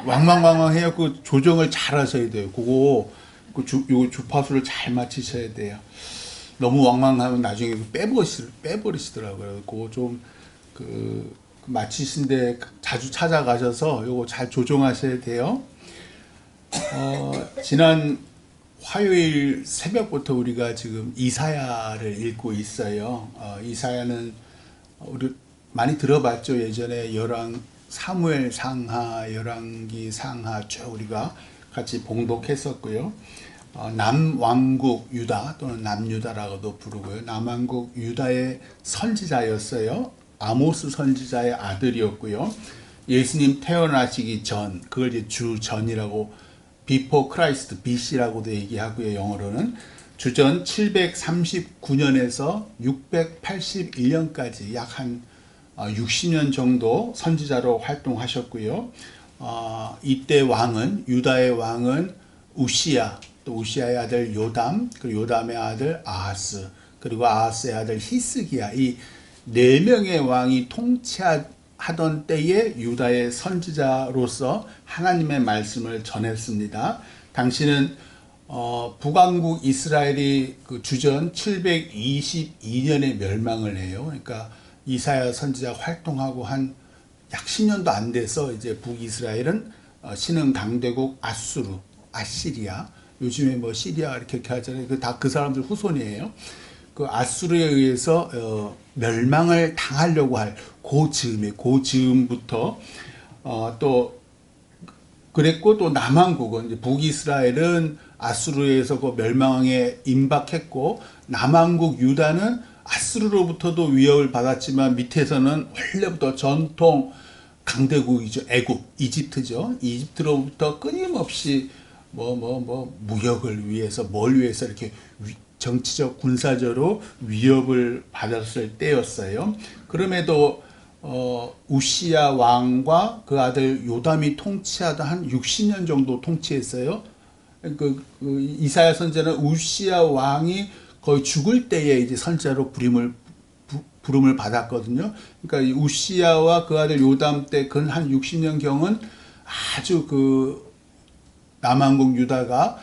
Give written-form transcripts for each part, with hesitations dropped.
왕왕왕왕해요. 그 조정을 잘 하셔야 돼요. 그거 요 주파수를 잘 맞추셔야 돼요. 너무 왕왕하면 나중에 빼버리시더라고요. 그거 좀 맞추신데 자주 찾아가셔서 요거 잘 조정하셔야 돼요. 지난 화요일 새벽부터 우리가 지금 이사야를 읽고 있어요. 이사야는 우리 많이 들어봤죠. 예전에 사무엘 상하, 열왕기 상하 쭉 우리가 같이 봉독했었고요. 남왕국 유다 또는 남유다라고도 부르고요. 남왕국 유다의 선지자였어요. 아모스 선지자의 아들이었고요. 예수님 태어나시기 전, 그걸 이제 주전이라고 before Christ, BC라고도 얘기하고요. 영어로는 주전 739년에서 681년까지 약 한 60년 정도 선지자로 활동하셨고요. 이때 왕은 유다의 왕은 우시야, 또 우시야의 아들 요담, 그리고 요담의 아들 아하스, 그리고 아하스의 아들 히스기야, 이 네 명의 왕이 통치하던 때에 유다의 선지자로서 하나님의 말씀을 전했습니다. 당시는 북왕국 이스라엘이 그 주전 722년에 멸망을 해요. 그러니까 이사야 선지자 활동하고 한 약 10년도 안 돼서 이제 북이스라엘은 신흥 강대국 아시리아, 요즘에 뭐 시리아 이렇게 하잖아요. 다 그 사람들 후손이에요. 그 아수르에 의해서 멸망을 당하려고 할 고즈음부터 또 그랬고, 또 남왕국은 이제 북이스라엘은 아수르에 의해서 그 멸망에 임박했고, 남왕국 유다는 아수르로부터도 위협을 받았지만 밑에서는 원래부터 전통 강대국이죠. 이집트죠. 이집트로부터 끊임없이 무역을 위해서 뭘 위해서 이렇게 정치적 군사적으로 위협을 받았을 때였어요. 그럼에도 우시야 왕과 그 아들 요담이 통치하다 한 60년 정도 통치했어요. 이사야 선지자는 우시야 왕이 거의 죽을 때에 이제 선지자로 부름을 받았거든요. 그러니까 우시야와 그 아들 요담 때 근 한 60년 경은 아주 남왕국 유다가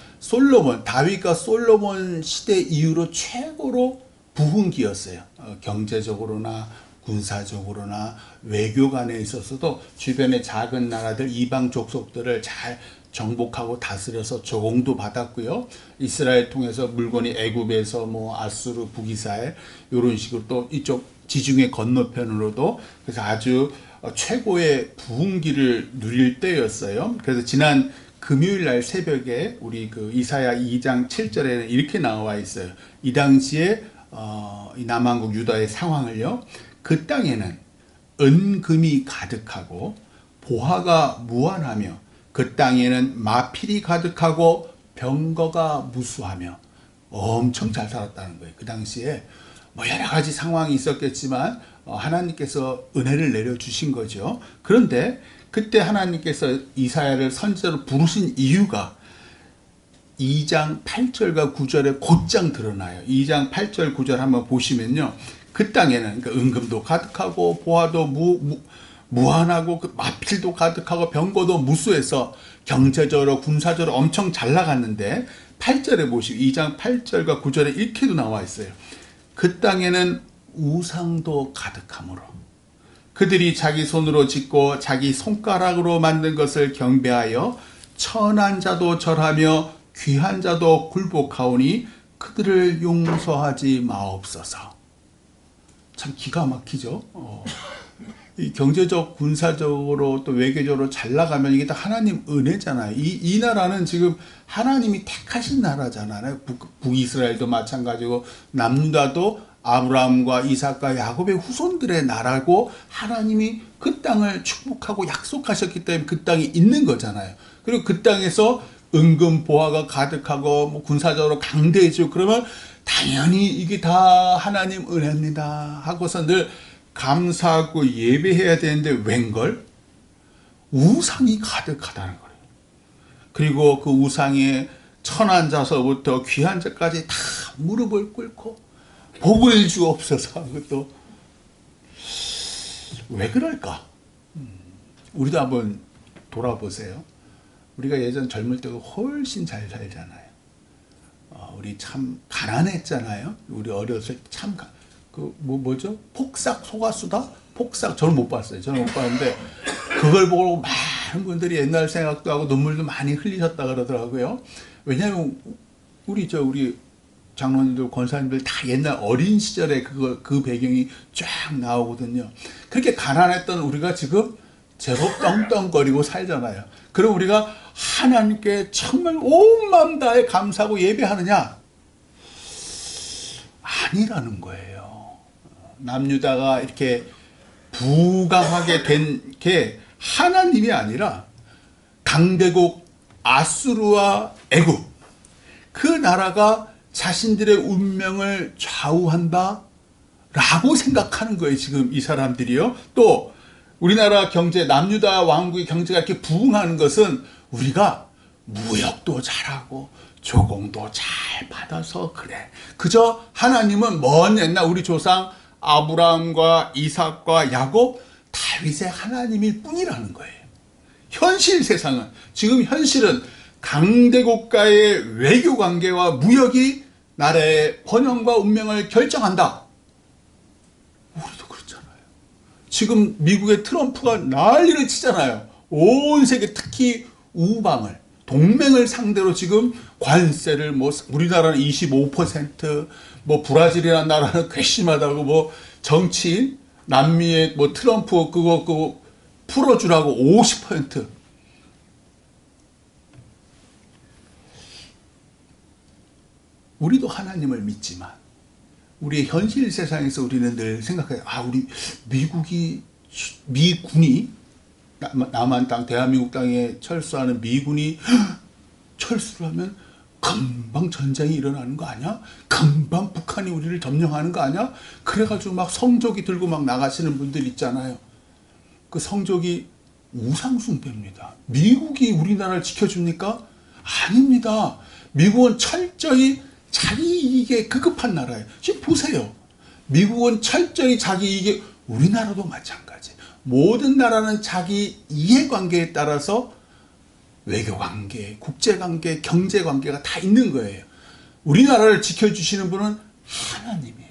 다윗과 솔로몬 시대 이후로 최고로 부흥기였어요. 경제적으로나 군사적으로나 외교관에 있어서도 주변의 작은 나라들, 이방 족속들을 잘 정복하고 다스려서 조공도 받았고요. 이스라엘 통해서 물건이 애굽에서 아수르, 북이스라엘 이런 식으로 또 이쪽 지중해 건너편으로도 그래서 아주 최고의 부흥기를 누릴 때였어요. 그래서 지난 금요일 날 새벽에 우리 이사야 2장 7절에는 이렇게 나와 있어요. 이 당시에 이 남왕국 유다의 상황을요. 그 땅에는 은금이 가득하고 보화가 무한하며 그 땅에는 마필이 가득하고 병거가 무수하며 엄청 잘 살았다는 거예요. 그 당시에 여러 가지 상황이 있었겠지만 하나님께서 은혜를 내려주신 거죠. 그런데 그때 하나님께서 이사야를 선지자로 부르신 이유가 2장 8절과 9절에 곧장 드러나요. 2장 8절 9절 한번 보시면요. 그 땅에는 은금도 가득하고 보화도 무한하고 마필도 가득하고 병거도 무수해서 경제적으로 군사적으로 엄청 잘 나갔는데 8절에 보시고 2장 8절과 9절에 이렇게도 나와 있어요. 그 땅에는 우상도 가득하므로 그들이 자기 손으로 짓고 자기 손가락으로 만든 것을 경배하여 천한 자도 절하며 귀한 자도 굴복하오니 그들을 용서하지 마옵소서. 참 기가 막히죠. 이 경제적, 군사적으로 또 외교적으로 잘 나가면 이게 다 하나님 은혜잖아요. 이 나라는 지금 하나님이 택하신 나라잖아요. 북이스라엘도 마찬가지고 남유다도 아브라함과 이삭과 야곱의 후손들의 나라고 하나님이 그 땅을 축복하고 약속하셨기 때문에 그 땅이 있는 거잖아요. 그리고 그 땅에서 은금 보화가 가득하고 군사적으로 강대해지고 그러면 당연히 이게 다 하나님 은혜입니다 하고서 늘 감사하고 예배해야 되는데 웬걸? 우상이 가득하다는 거예요. 그리고 그 우상에 천한 자서부터 귀한 자까지 다 무릎을 꿇고 복을 주옵소서 하고 또 왜 그럴까? 우리도 한번 돌아보세요. 우리가 예전 젊을 때도 훨씬 잘 살잖아요. 우리 참 가난했잖아요. 우리 어렸을 때 참 뭐죠? 폭삭 소가수다? 폭삭 저는 못 봤어요. 저는 못 봤는데 그걸 보고 많은 분들이 옛날 생각도 하고 눈물도 많이 흘리셨다 그러더라고요. 왜냐하면 우리 장로님들, 권사님들 다 옛날 어린 시절에 그 배경이 쫙 나오거든요. 그렇게 가난했던 우리가 지금 제법 떵떵거리고 살잖아요. 그럼 우리가 하나님께 정말 온 마음 다해 감사하고 예배하느냐? 아니라는 거예요. 남유다가 이렇게 부강하게 된 게 하나님이 아니라 강대국 아수르와 애굽, 그 나라가 자신들의 운명을 좌우한다 라고 생각하는 거예요. 지금 이 사람들이요. 또 우리나라 경제, 남유다 왕국의 경제가 이렇게 부흥하는 것은 우리가 무역도 잘하고 조공도 잘 받아서 그래. 그저 하나님은 먼 옛날 우리 조상 아브라함과 이삭과 야곱, 다윗의 하나님일 뿐이라는 거예요. 현실 세상은, 지금 현실은 강대국가의 외교 관계와 무역이 나라의 번영과 운명을 결정한다. 우리도 그렇잖아요. 지금 미국의 트럼프가 난리를 치잖아요. 온 세계, 특히 우방을, 동맹을 상대로 지금 관세를 우리나라는 25%, 브라질이라는 나라는 괘씸하다고 정치인, 남미의 트럼프 그거 풀어주라고 50%. 우리도 하나님을 믿지만 우리의 현실 세상에서 우리는 늘 생각해요. 우리 미군이 남한 땅, 대한민국 땅에 철수하는 미군이 철수를 하면 금방 전쟁이 일어나는 거 아니야? 금방 북한이 우리를 점령하는 거 아니야? 그래가지고 막 성조기 들고 막 나가시는 분들 있잖아요. 그 성조기 우상숭배입니다. 미국이 우리나라를 지켜줍니까? 아닙니다. 미국은 철저히 자기 이익에 급급한 나라예요. 지금 보세요. 미국은 철저히 자기 이익에, 우리나라도 마찬가지. 모든 나라는 자기 이해관계에 따라서 외교관계, 국제관계, 경제관계가 다 있는 거예요. 우리나라를 지켜주시는 분은 하나님이에요.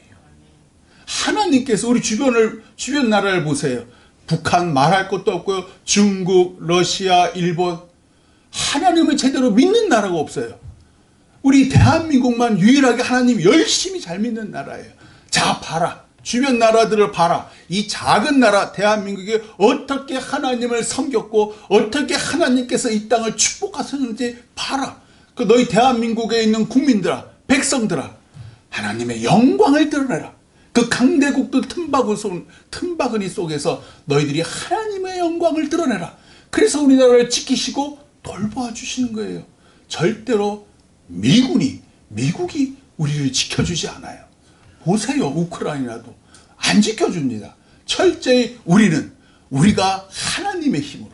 하나님께서 우리 주변 나라를 보세요. 북한 말할 것도 없고요. 중국, 러시아, 일본. 하나님을 제대로 믿는 나라가 없어요. 우리 대한민국만 유일하게 하나님 열심히 잘 믿는 나라예요. 자, 봐라. 주변 나라들을 봐라. 이 작은 나라 대한민국이 어떻게 하나님을 섬겼고 어떻게 하나님께서 이 땅을 축복하셨는지 봐라. 그 너희 대한민국에 있는 국민들아, 백성들아, 하나님의 영광을 드러내라. 그 강대국들 틈바구니 속에서 너희들이 하나님의 영광을 드러내라. 그래서 우리나라를 지키시고 돌보아 주시는 거예요. 절대로 미국이 우리를 지켜주지 않아요. 보세요. 우크라이나도 안 지켜줍니다. 철저히 우리가 하나님의 힘으로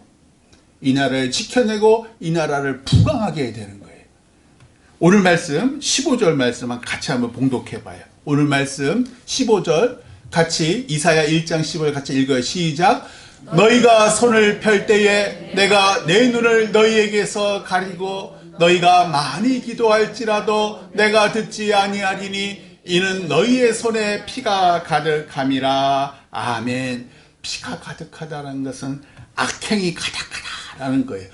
이 나라를 지켜내고 이 나라를 부강하게 해야 되는 거예요. 오늘 말씀 15절 말씀만 같이 한번 봉독해 봐요. 오늘 말씀 15절 같이 이사야 1장 15절 같이 읽어요. 시작. 너희가 손을 펼 때에 내가 내 눈을 너희에게서 가리고 너희가 많이 기도할지라도 내가 듣지 아니하리니 이는 너희의 손에 피가 가득함이라. 아멘. 피가 가득하다는 것은 악행이 가득하다라는 거예요.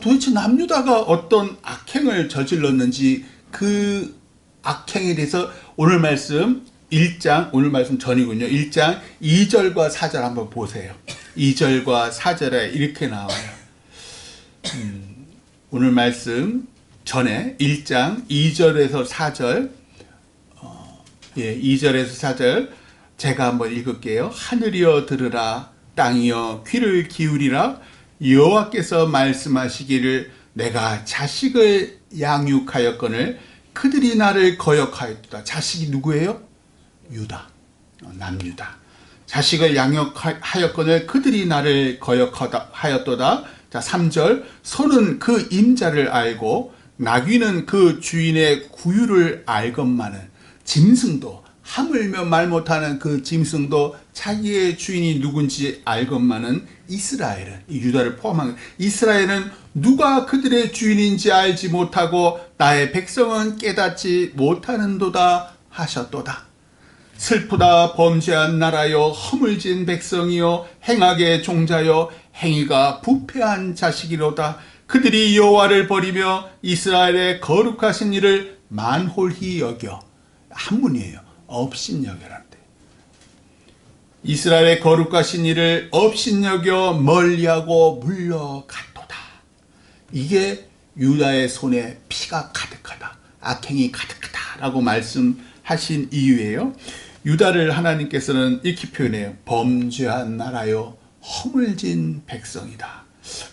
도대체 남유다가 어떤 악행을 저질렀는지 그 악행에 대해서 오늘 말씀 1장, 오늘 말씀 전이군요. 1장 2절과 4절 한번 보세요. 2절과 4절에 이렇게 나와요. 오늘 말씀 전에 1장 2절에서 4절 2절에서 4절 제가 한번 읽을게요. 하늘이여 들으라, 땅이여 귀를 기울이라. 여호와께서 말씀하시기를 내가 자식을 양육하였거늘 그들이 나를 거역하였도다. 자식이 누구예요? 유다, 남유다. 자식을 양육하였거늘 그들이 나를 거역하였도다. 자, 3절 소는 그 임자를 알고 나귀는 그 주인의 구유를 알건만은 짐승도 하물며 말 못하는 그 짐승도 자기의 주인이 누군지 알건만은 이스라엘은, 유다를 포함한 이스라엘은 누가 그들의 주인인지 알지 못하고 나의 백성은 깨닫지 못하는도다 하셨도다. 슬프다. 범죄한 나라여, 허물진 백성이여, 행악의 종자여, 행위가 부패한 자식이로다. 그들이 여호와를 버리며 이스라엘의 거룩하신 이를 만홀히 여겨. 한문이에요. 업신여겨란데. 이스라엘의 거룩하신 이를 업신여겨 멀리하고 물러갔도다. 이게 유다의 손에 피가 가득하다, 악행이 가득하다 라고 말씀하신 이유예요. 유다를 하나님께서는 이렇게 표현해요. 범죄한 나라요, 허물진 백성이다.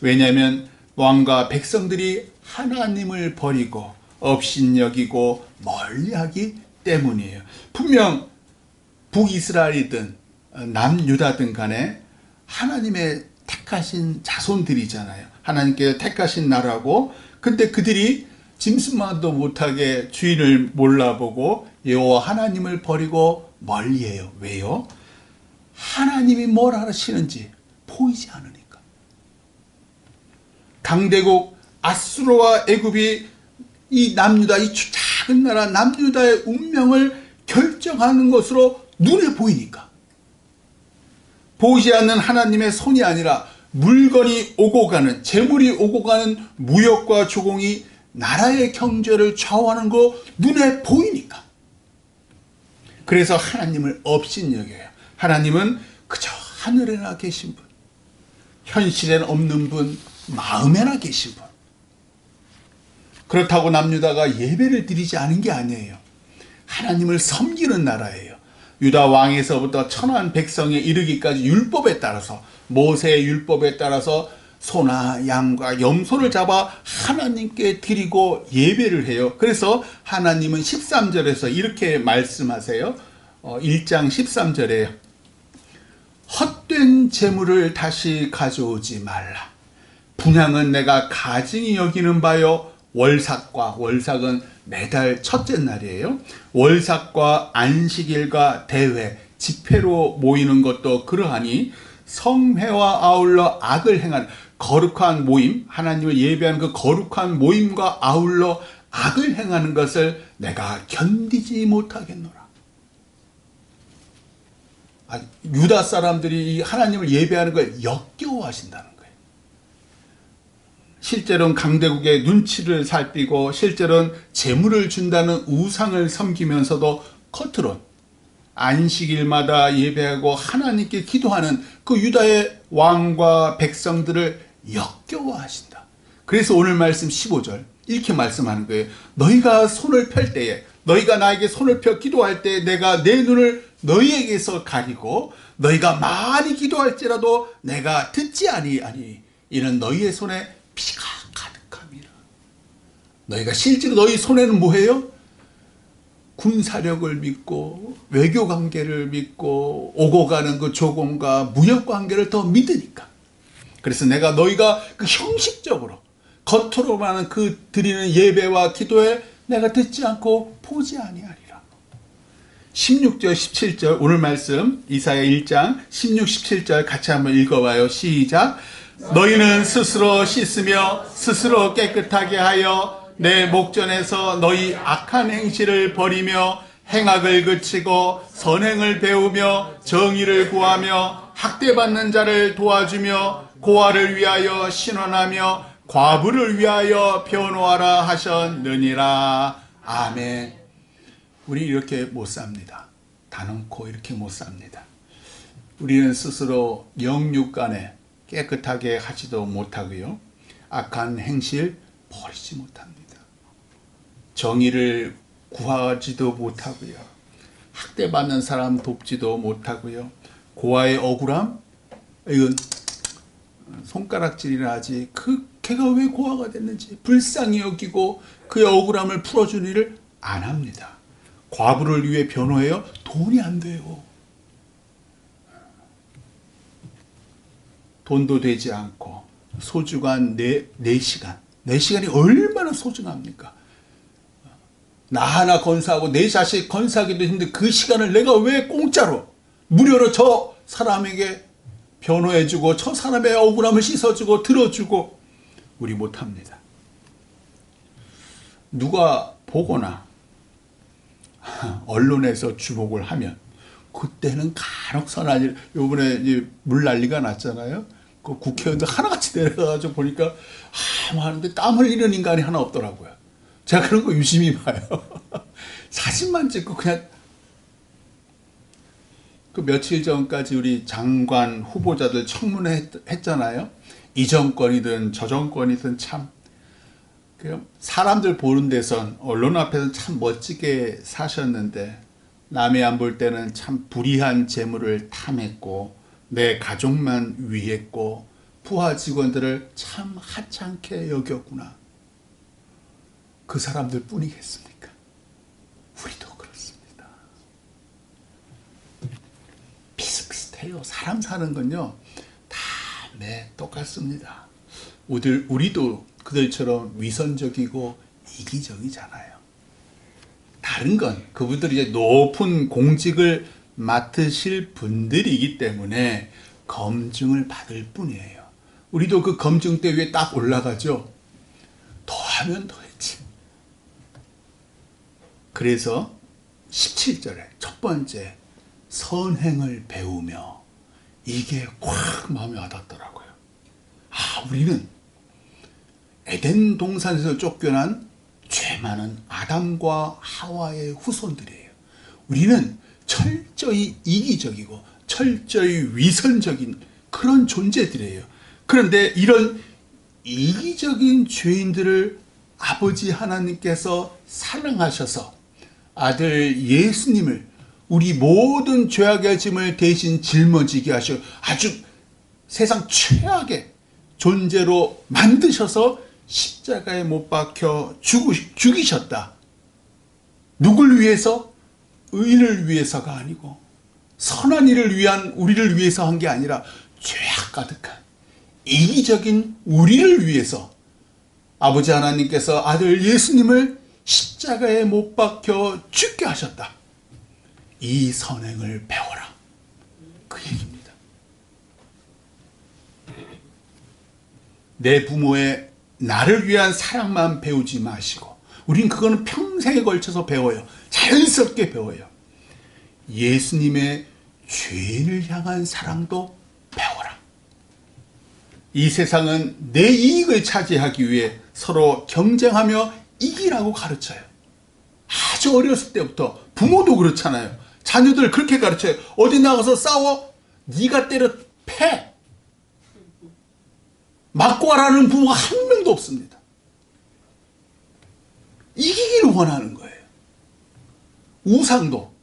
왜냐하면 왕과 백성들이 하나님을 버리고 업신여기고 멀리하기 때문이에요. 분명 북이스라엘이든 남유다든 간에 하나님의 택하신 자손들이잖아요. 하나님께 택하신 나라고. 근데 그들이 짐승만도 못하게 주인을 몰라보고 여호와 하나님을 버리고 멀리해요. 왜요? 하나님이 뭘 하시는지 보이지 않으니까. 강대국 아수르와 애굽이 이 남유다, 이 작은 나라 남유다의 운명을 결정하는 것으로 눈에 보이니까. 보이지 않는 하나님의 손이 아니라 물건이 오고 가는, 재물이 오고 가는 무역과 조공이 나라의 경제를 좌우하는 거 눈에 보이니까. 그래서 하나님을 업신여겨요. 하나님은 그저 하늘에나 계신 분, 현실에는 없는 분, 마음에나 계신 분. 그렇다고 남유다가 예배를 드리지 않은 게 아니에요. 하나님을 섬기는 나라예요. 유다 왕에서부터 천한 백성에 이르기까지 율법에 따라서, 모세의 율법에 따라서 소나 양과 염소를 잡아 하나님께 드리고 예배를 해요. 그래서 하나님은 13절에서 이렇게 말씀하세요. 1장 13절에 헛된 재물을 다시 가져오지 말라. 분향은 내가 가증히 여기는 바요. 월삭은 매달 첫째 날이에요. 월삭과 안식일과 대회, 집회로 모이는 것도 그러하니 성회와 아울러 악을 행하는 거룩한 모임, 하나님을 예배하는 그 거룩한 모임과 아울러 악을 행하는 것을 내가 견디지 못하겠노라. 유다 사람들이 하나님을 예배하는 걸 역겨워하신다는 거예요. 실제로는 강대국의 눈치를 살피고 실제로는 재물을 준다는 우상을 섬기면서도 겉으론 안식일마다 예배하고 하나님께 기도하는 그 유다의 왕과 백성들을 역겨워하신다. 그래서 오늘 말씀 15절 이렇게 말씀하는 거예요. 너희가 손을 펼 때에, 너희가 나에게 손을 펴 기도할 때 내가 내 눈을 너희에게서 가리고 너희가 많이 기도할지라도 내가 듣지 아니하니 이는 너희의 손에 피가 가득함이라. 너희가 실제로 너희 손에는 뭐예요? 군사력을 믿고 외교관계를 믿고 오고 가는 그 조공과 무역관계를 더 믿으니까. 그래서 내가 너희가 그 형식적으로 겉으로만 그 드리는 예배와 기도에 내가 듣지 않고 보지 아니하리라. 16절 17절 오늘 말씀 이사야 1장 16, 17절 같이 한번 읽어봐요. 시작. 너희는 스스로 씻으며 스스로 깨끗하게 하여 내 목전에서 너희 악한 행실을 버리며 행악을 그치고 선행을 배우며 정의를 구하며 학대받는 자를 도와주며 고아를 위하여 신원하며 과부를 위하여 변호하라 하셨느니라. 아멘. 우리 이렇게 못 삽니다. 단언코 이렇게 못 삽니다. 우리는 스스로 영육간에 깨끗하게 하지도 못하고요. 악한 행실 버리지 못합니다. 정의를 구하지도 못하고요. 학대받는 사람 돕지도 못하고요. 고아의 억울함? 이건 손가락질이나 하지 걔가 왜 고아가 됐는지 불쌍히 여기고 그의 억울함을 풀어주는 일을 안 합니다. 과부를 위해 변호해요? 돈이 안 돼요. 돈도 되지 않고 소중한 4시간. 4시간이 얼마나 소중합니까? 나 하나 건사하고 내 자식 건사하기도 힘든데 그 시간을 내가 왜 공짜로 무료로 저 사람에게 변호해주고 저 사람의 억울함을 씻어주고 들어주고 우리 못합니다. 누가 보거나 언론에서 주목을 하면 그때는 간혹 선한 일, 요번에 이제 물난리가 났잖아요. 그 국회의원들 하나같이 내려가가지고 보니까 하는데 땀 흘리는 인간이 하나 없더라고요. 제가 그런 거 유심히 봐요. 사진만 찍고 그냥. 그 며칠 전까지 우리 장관 후보자들 청문회 했잖아요. 이 정권이든 저 정권이든 참 사람들 보는 데선 언론 앞에서는 참 멋지게 사셨는데 남의 안 볼 때는 참 불이한 재물을 탐했고 내 가족만 위했고 부하 직원들을 참 하찮게 여겼구나. 그 사람들 뿐이겠습니까? 우리도 그렇습니다. 비슷비슷해요. 사람 사는 건요 다 똑같습니다. 우리도 그들처럼 위선적이고 이기적이잖아요. 다른 건 그분들이 이제 높은 공직을 맡으실 분들이기 때문에 검증을 받을 뿐이에요. 우리도 그 검증대 위에 딱 올라가죠. 더 하면 더 했지. 그래서 17절에 첫 번째 선행을 배우며 이게 꽉 마음에 와닿더라고요. 우리는 에덴 동산에서 쫓겨난 죄 많은 아담과 하와의 후손들이에요. 우리는 철저히 이기적이고 철저히 위선적인 그런 존재들이에요. 그런데 이런 이기적인 죄인들을 아버지 하나님께서 사랑하셔서 아들 예수님을 우리 모든 죄악의 짐을 대신 짊어지게 하시고 아주 세상 최악의 존재로 만드셔서 십자가에 못 박혀 죽이셨다. 누굴 위해서? 의인을 위해서가 아니고 선한 일을 위한 우리를 위해서 한 게 아니라 죄악 가득한 이기적인 우리를 위해서 아버지 하나님께서 아들 예수님을 십자가에 못 박혀 죽게 하셨다. 이 선행을 배워라. 그 얘기입니다. 내 부모의 나를 위한 사랑만 배우지 마시고 우린 그거는 평생에 걸쳐서 배워요. 자연스럽게 배워요. 예수님의 죄인을 향한 사랑도 배워라. 이 세상은 내 이익을 차지하기 위해 서로 경쟁하며 이기라고 가르쳐요. 아주 어렸을 때부터 부모도 그렇잖아요. 자녀들 그렇게 가르쳐요. 어디 나가서 싸워? 네가 때려 패. 맞고 하라는 부모가 한 명도 없습니다. 이기기를 원하는 거예요. 우상도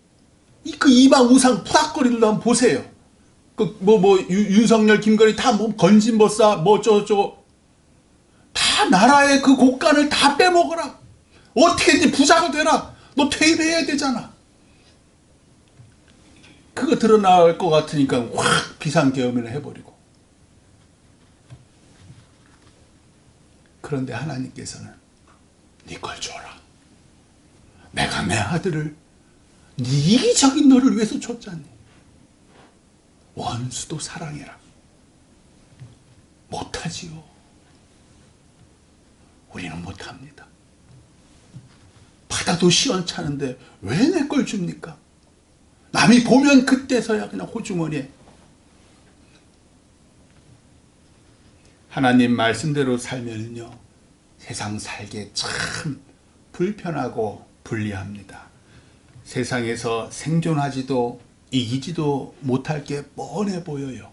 그 이방 우상 푸닥거리들도 한번 보세요. 윤석열, 김건희 다 건진법사 어쩌고저쩌고 다 나라의 그 곳간을 다 빼먹어라. 어떻게든지 부자가 되라. 너 퇴임해야 되잖아. 그거 드러날 것 같으니까 확 비상계엄을 해버리고. 그런데 하나님께서는 네 걸 줘라. 내가 내 아들을 네 이기적인 너를 위해서 줬잖니. 원수도 사랑해라. 못하지요. 우리는 못합니다. 받아도 시원찮은데 왜 내 걸 줍니까? 남이 보면 그때서야 그냥 호주머니에. 하나님 말씀대로 살면요 세상 살기 참 불편하고 불리합니다. 세상에서 생존하지도 이기지도 못할 게 뻔해 보여요.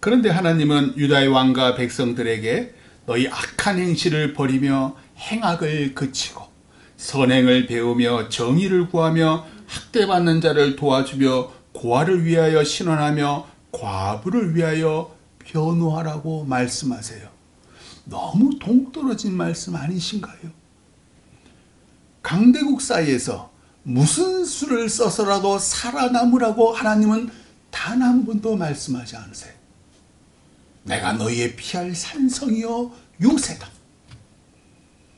그런데 하나님은 유다의 왕과 백성들에게 너희 악한 행실을 버리며 행악을 그치고 선행을 배우며 정의를 구하며 학대받는 자를 도와주며 고아를 위하여 신원하며 과부를 위하여 변호하라고 말씀하세요. 너무 동떨어진 말씀 아니신가요? 강대국 사이에서 무슨 수를 써서라도 살아남으라고 하나님은 단 한 번도 말씀하지 않으세요. 내가 너희의 피할 산성이요 요새다.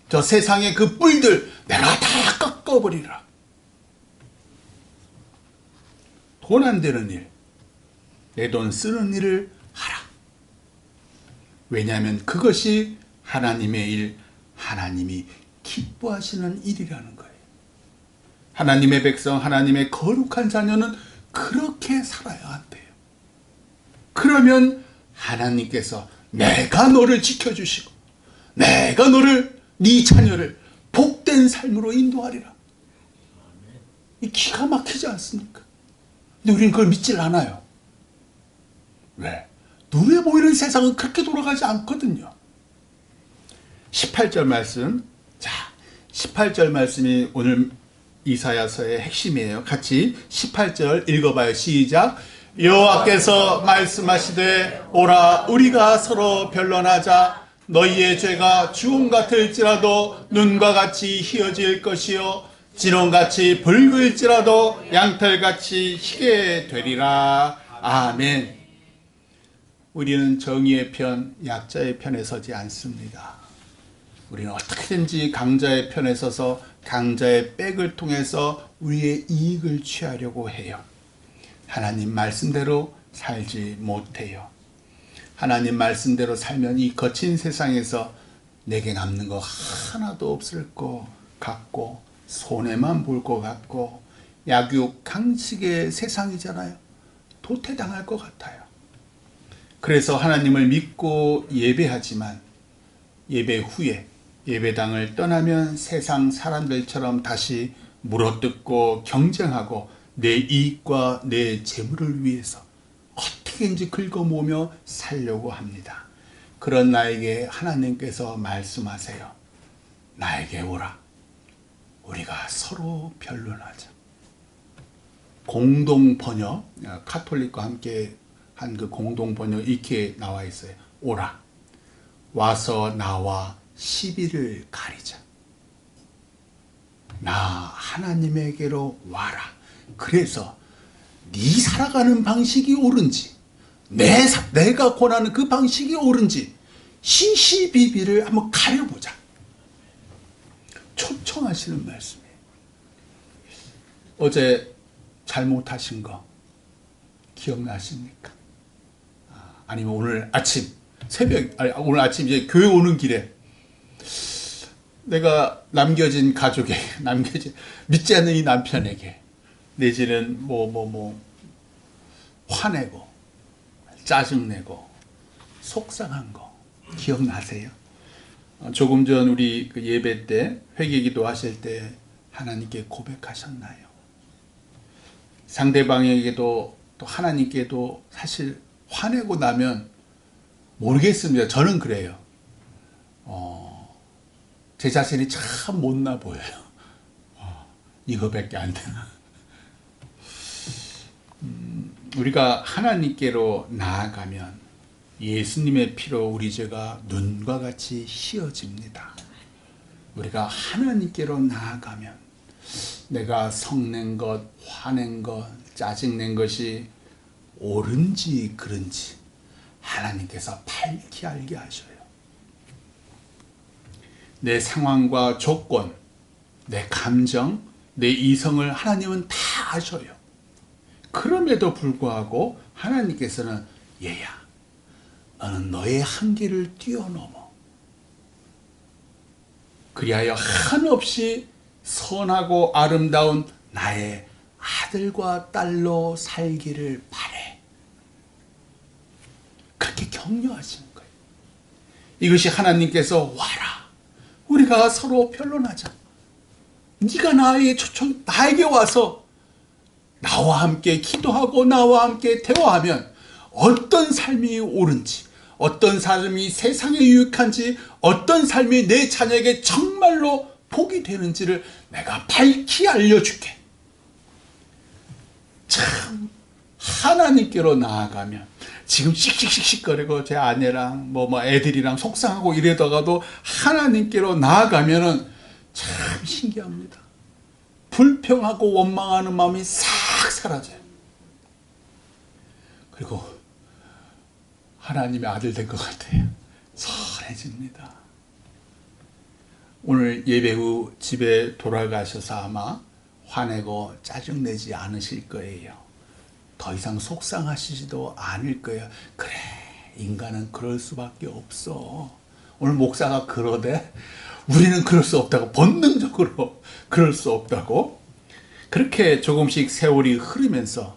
저 세상의 그 뿔들 내가 다 꺾어버리라. 돈 안 되는 일, 내 돈 쓰는 일을 하라. 왜냐하면 그것이 하나님의 일, 하나님이 기뻐하시는 일이라는 거예요. 하나님의 백성, 하나님의 거룩한 자녀는 그렇게 살아야 한대요. 그러면 하나님께서 내가 너를 지켜주시고 내가 너를, 네 자녀를 복된 삶으로 인도하리라. 이 기가 막히지 않습니까? 근데 우리는 그걸 믿질 않아요. 왜? 눈에 보이는 세상은 그렇게 돌아가지 않거든요. 18절 말씀. 자, 18절 말씀이 오늘 이사야서의 핵심이에요. 같이 18절 읽어봐요. 시작. 여호와께서 말씀하시되 오라 우리가 서로 변론하자. 너희의 죄가 주홍 같을지라도 눈과 같이 희어질 것이요 진홍같이 붉을지라도 양털같이 희게 되리라. 아멘. 우리는 정의의 편, 약자의 편에 서지 않습니다. 우리는 어떻게든지 강자의 편에 서서 강자의 백을 통해서 우리의 이익을 취하려고 해요. 하나님 말씀대로 살지 못해요. 하나님 말씀대로 살면 이 거친 세상에서 내게 남는 거 하나도 없을 것 같고 손해만 볼 것 같고 약육 강식의 세상이잖아요. 도태당할 것 같아요. 그래서 하나님을 믿고 예배하지만 예배 후에 예배당을 떠나면 세상 사람들처럼 다시 물어뜯고 경쟁하고 내 이익과 내 재물을 위해서 어떻게든지 긁어모으며 살려고 합니다. 그런 나에게 하나님께서 말씀하세요. 나에게 오라. 우리가 서로 변론하자. 공동 번역, 카톨릭과 함께 한 그 공동 번역 이렇게 나와 있어요. 오라. 와서 나와 시비를 가리자. 나 하나님에게로 와라. 그래서 네 살아가는 방식이 옳은지 내가 권하는 그 방식이 옳은지 시시비비를 한번 가려보자. 초청하시는 말씀이에요. 어제 잘못하신 거 기억나십니까? 아니면 오늘 아침 오늘 아침 이제 교회 오는 길에 내가 남겨진 가족에 믿지 않는 이 남편에게 내지는 화내고 짜증내고 속상한 거 기억나세요? 조금 전 우리 그 예배 때 회개기도 하실 때 하나님께 고백하셨나요? 상대방에게도 또 하나님께도 사실 화내고 나면 모르겠습니다. 저는 그래요. 제 자신이 참 못나 보여요. 이거밖에 안 되나. 우리가 하나님께로 나아가면 예수님의 피로 우리 죄가 눈과 같이 희어집니다. 우리가 하나님께로 나아가면 내가 성낸 것, 화낸 것, 짜증낸 것이 옳은지 그른지 하나님께서 밝히 알게 하셔요. 내 상황과 조건, 내 감정, 내 이성을 하나님은 다 아셔요. 그럼에도 불구하고 하나님께서는 얘야, 너는 너의 한계를 뛰어넘어 그리하여 한없이 선하고 아름다운 나의 아들과 딸로 살기를 바래. 그렇게 격려하시는 거예요. 이것이 하나님께서 와라. 우리가 서로 변론하자. 네가 나의 초청, 나에게 와서 나와 함께 기도하고 나와 함께 대화하면 어떤 삶이 옳은지, 어떤 삶이 세상에 유익한지, 어떤 삶이 내 자녀에게 정말로 복이 되는지를 내가 밝히 알려줄게. 참 하나님께로 나아가면 지금 씩씩씩씩거리고 제 아내랑 애들이랑 속상하고 이러다가도 하나님께로 나아가면은 참 신기합니다. 불평하고 원망하는 마음이 싹 사라져요. 그리고 하나님의 아들 될 것 같아요. 선해집니다. 오늘 예배 후 집에 돌아가셔서 아마 화내고 짜증내지 않으실 거예요. 더 이상 속상하시지도 않을 거예요. 그래, 인간은 그럴 수밖에 없어. 오늘 목사가 그러대. 우리는 그럴 수 없다고, 본능적으로 그럴 수 없다고. 그렇게 조금씩 세월이 흐르면서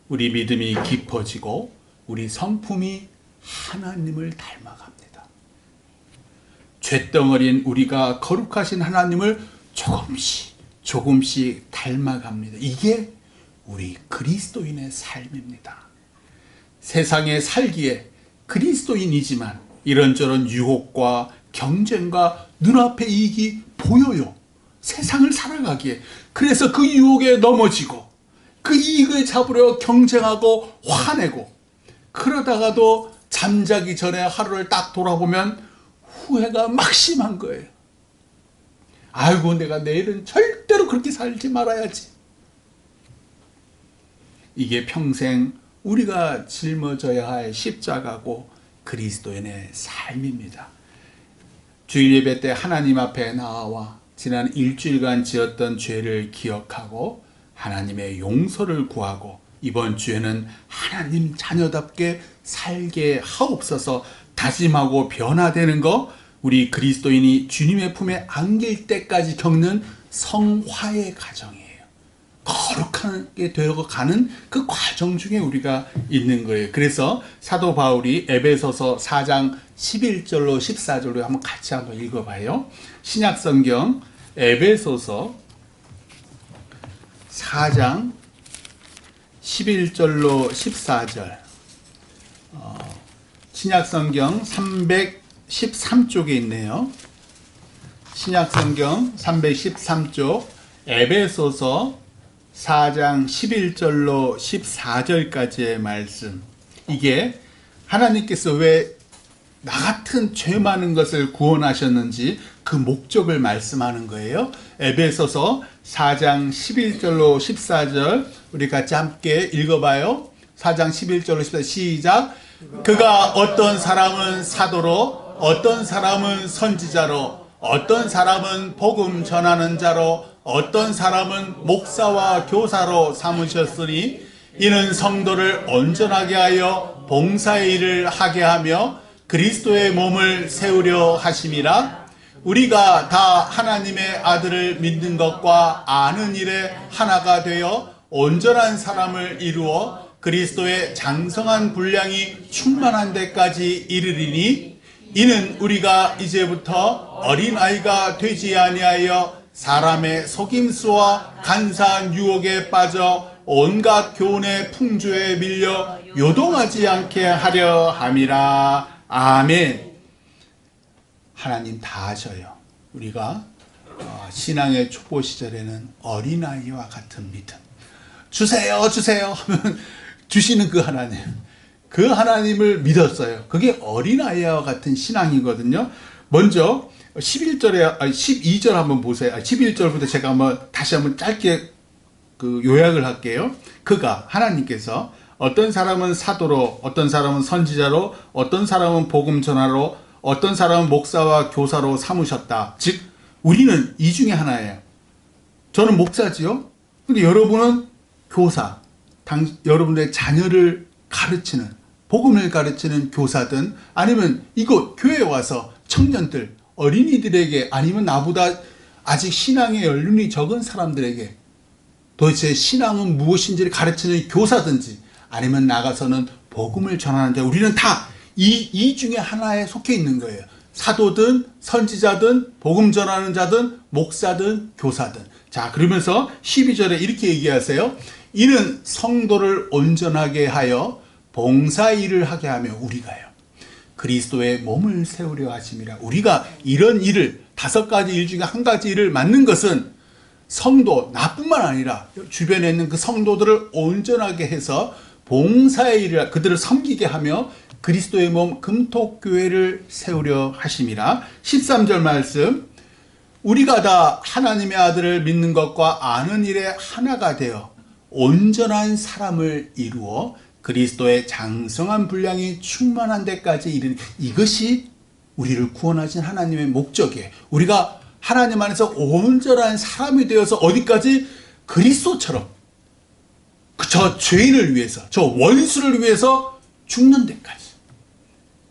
우리 믿음이 깊어지고 우리 성품이 하나님을 닮아갑니다. 쇳덩어리인 우리가 거룩하신 하나님을 조금씩 닮아갑니다. 이게 우리 그리스도인의 삶입니다. 세상에 살기에 그리스도인이지만 이런저런 유혹과 경쟁과 눈앞의 이익이 보여요. 세상을 살아가기에. 그래서 그 유혹에 넘어지고 그 이익을 잡으려 경쟁하고 화내고, 그러다가도 잠자기 전에 하루를 딱 돌아보면 후회가 막심한 거예요. 아이고, 내가 내일은 절대로 그렇게 살지 말아야지. 이게 평생 우리가 짊어져야 할 십자가고 그리스도인의 삶입니다. 주일 예배 때 하나님 앞에 나와 지난 일주일간 지었던 죄를 기억하고 하나님의 용서를 구하고 이번 주에는 하나님 자녀답게 살게 하옵소서 다짐하고 변화되는 거, 우리 그리스도인이 주님의 품에 안길 때까지 겪는 성화의 과정이에요. 거룩하게 되어가는 그 과정 중에 우리가 있는 거예요. 그래서 사도 바울이 에베소서 4장 11절로 14절로 한번 같이 한번 읽어봐요. 신약성경 에베소서 4장 11절로 14절, 신약성경 313쪽에 있네요. 신약성경 313쪽 에베소서 4장 11절로 14절까지의 말씀. 이게 하나님께서 왜 나 같은 죄 많은 것을 구원하셨는지 그 목적을 말씀하는 거예요. 에베소서 4장 11절로 14절 우리 같이 함께 읽어봐요. 4장 11절로 14절 시작. 그가 어떤 사람은 사도로, 어떤 사람은 선지자로, 어떤 사람은 복음 전하는 자로, 어떤 사람은 목사와 교사로 삼으셨으니 이는 성도를 온전하게 하여 봉사의 일을 하게 하며 그리스도의 몸을 세우려 하심이라. 우리가 다 하나님의 아들을 믿는 것과 아는 일에 하나가 되어 온전한 사람을 이루어 그리스도의 장성한 분량이 충만한 데까지 이르리니 이는 우리가 이제부터 어린아이가 되지 아니하여 사람의 속임수와 간사한 유혹에 빠져 온갖 교훈의 풍조에 밀려 요동하지 않게 하려 함이라. 아멘. 하나님 다 아셔요. 우리가 신앙의 초보 시절에는 어린아이와 같은 믿음, 주세요 하면 주시는 그 하나님, 그 하나님을 믿었어요. 그게 어린아이와 같은 신앙이거든요. 먼저 12절 한번 보세요. 11절부터 제가 다시 한번 짧게 요약을 할게요. 그가, 하나님께서 어떤 사람은 사도로, 어떤 사람은 선지자로, 어떤 사람은 복음 전하로, 어떤 사람은 목사와 교사로 삼으셨다. 즉 우리는 이 중에 하나예요. 저는 목사지요. 근데 여러분은 교사, 여러분의 자녀를 가르치는, 복음을 가르치는 교사든 아니면 이곳 교회에 와서 청년들, 어린이들에게 아니면 나보다 아직 신앙의 연륜이 적은 사람들에게 도대체 신앙은 무엇인지를 가르치는 교사든지 아니면 나가서는 복음을 전하는 자, 우리는 다 이 중에 하나에 속해 있는 거예요. 사도든 선지자든 복음 전하는 자든 목사든 교사든. 자, 그러면서 12절에 이렇게 얘기하세요. 이는 성도를 온전하게 하여 봉사일을 하게 하며 우리가요 그리스도의 몸을 세우려 하심이라. 우리가 이런 일을, 5가지 일 중에 한 가지 일을 맡는 것은 성도, 나뿐만 아니라 주변에 있는 그 성도들을 온전하게 해서 봉사의 일을, 그들을 섬기게 하며 그리스도의 몸 금톡교회를 세우려 하심이라. 13절 말씀. 우리가 다 하나님의 아들을 믿는 것과 아는 일에 하나가 되어 온전한 사람을 이루어 그리스도의 장성한 분량이 충만한 데까지 이르는, 이것이 우리를 구원하신 하나님의 목적이에요. 우리가 하나님 안에서 온전한 사람이 되어서 어디까지? 그리스도처럼 저 죄인을 위해서, 저 원수를 위해서 죽는 데까지,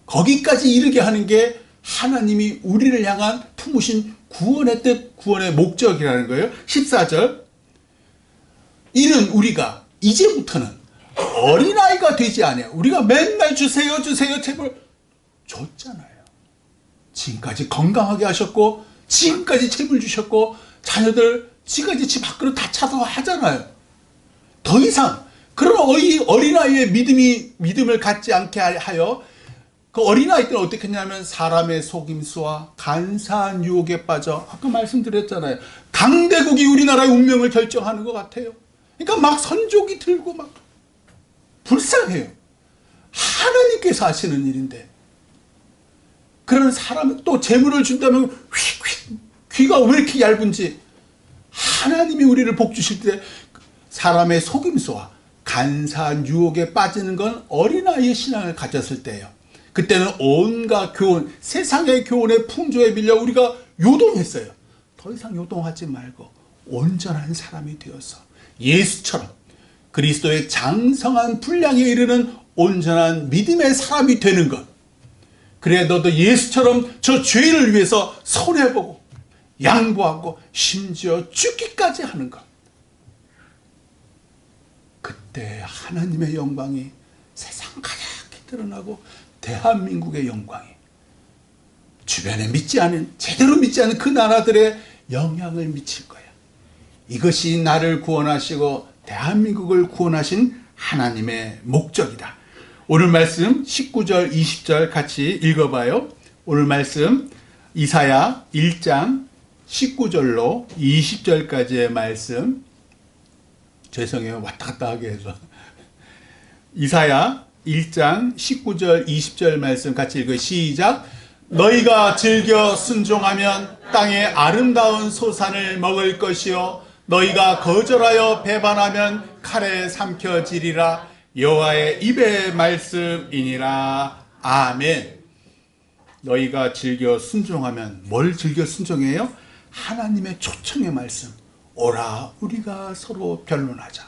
거기까지 이르게 하는 게 하나님이 우리를 향한 품으신 구원의 뜻, 구원의 목적이라는 거예요. 14절, 이는 우리가 이제부터는 어린아이가 되지 않아요. 우리가 맨날 주세요 주세요 제발 줬잖아요. 지금까지 건강하게 하셨고, 지금까지 재물 주셨고, 자녀들 지금까지 집 밖으로 다 차서 하잖아요. 더 이상 그런 어린아이의 믿음을 갖지 않게 하여, 그 어린아이들은 어떻게 했냐면 사람의 속임수와 간사한 유혹에 빠져, 아까 말씀드렸잖아요. 강대국이 우리나라의 운명을 결정하는 것 같아요. 그러니까 막 선조기 들고 막 불쌍해요. 하나님께서 하시는 일인데, 그런 사람 또 재물을 준다면 귀가 왜 이렇게 얇은지, 하나님이 우리를 복 주실 때 사람의 속임수와 간사한 유혹에 빠지는 건 어린아이의 신앙을 가졌을 때예요. 그때는 온갖 교훈, 세상의 교훈의 풍조에 밀려 우리가 요동했어요. 더 이상 요동하지 말고 온전한 사람이 되어서 예수처럼 그리스도의 장성한 분량에 이르는 온전한 믿음의 사람이 되는 것. 그래 너도 예수처럼 저 죄인을 위해서 손해보고 양보하고 심지어 죽기까지 하는 것. 그때 하나님의 영광이 세상 가득히 드러나고 대한민국의 영광이 주변에 제대로 믿지 않은 그 나라들의 영향을 미칠 거야. 이것이 나를 구원하시고 대한민국을 구원하신 하나님의 목적이다. 오늘 말씀 19절 20절 같이 읽어봐요. 오늘 말씀 이사야 1장 19절로 20절까지의 말씀. 죄송해요, 왔다 갔다 하게 해서. 이사야 1장 19절 20절 말씀 같이 읽어요. 시작. 너희가 즐겨 순종하면 땅의 아름다운 소산을 먹을 것이요 너희가 거절하여 배반하면 칼에 삼켜지리라. 여호와의 입의 말씀이니라. 아멘. 너희가 즐겨 순종하면, 뭘 즐겨 순종해요? 하나님의 초청의 말씀. 오라 우리가 서로 변론하자.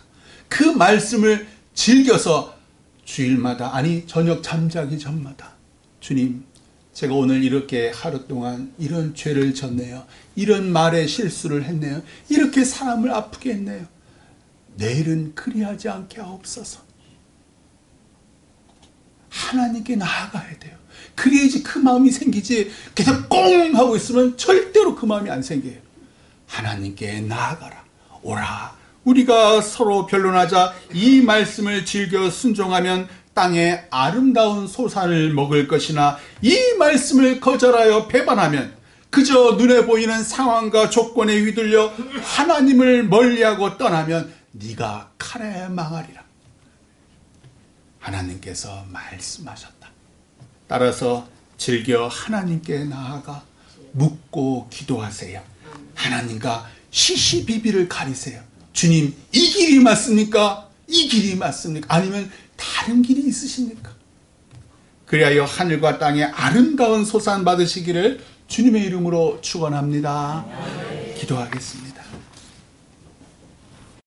그 말씀을 즐겨서 주일마다, 아니 저녁 잠자기 전마다, 주님 제가 오늘 이렇게 하루 동안 이런 죄를 졌네요. 이런 말에 실수를 했네요. 이렇게 사람을 아프게 했네요. 내일은 그리하지 않게 하옵소서. 하나님께 나아가야 돼요. 그래야지 그 마음이 생기지, 계속 꽁 하고 있으면 절대로 그 마음이 안 생겨요. 하나님께 나아가라. 오라 우리가 서로 변론하자. 이 말씀을 즐겨 순종하면 땅에 아름다운 소산을 먹을 것이나 이 말씀을 거절하여 배반하면 그저 눈에 보이는 상황과 조건에 휘둘려 하나님을 멀리하고 떠나면 네가 칼에 망하리라. 하나님께서 말씀하셨다. 따라서 즐겨 하나님께 나아가 묻고 기도하세요. 하나님과 시시비비를 가리세요. 주님, 이 길이 맞습니까? 이 길이 맞습니까? 아니면 다른 길이 있으십니까? 그리하여 하늘과 땅의 아름다운 소산 받으시기를 주님의 이름으로 축원합니다. 기도하겠습니다.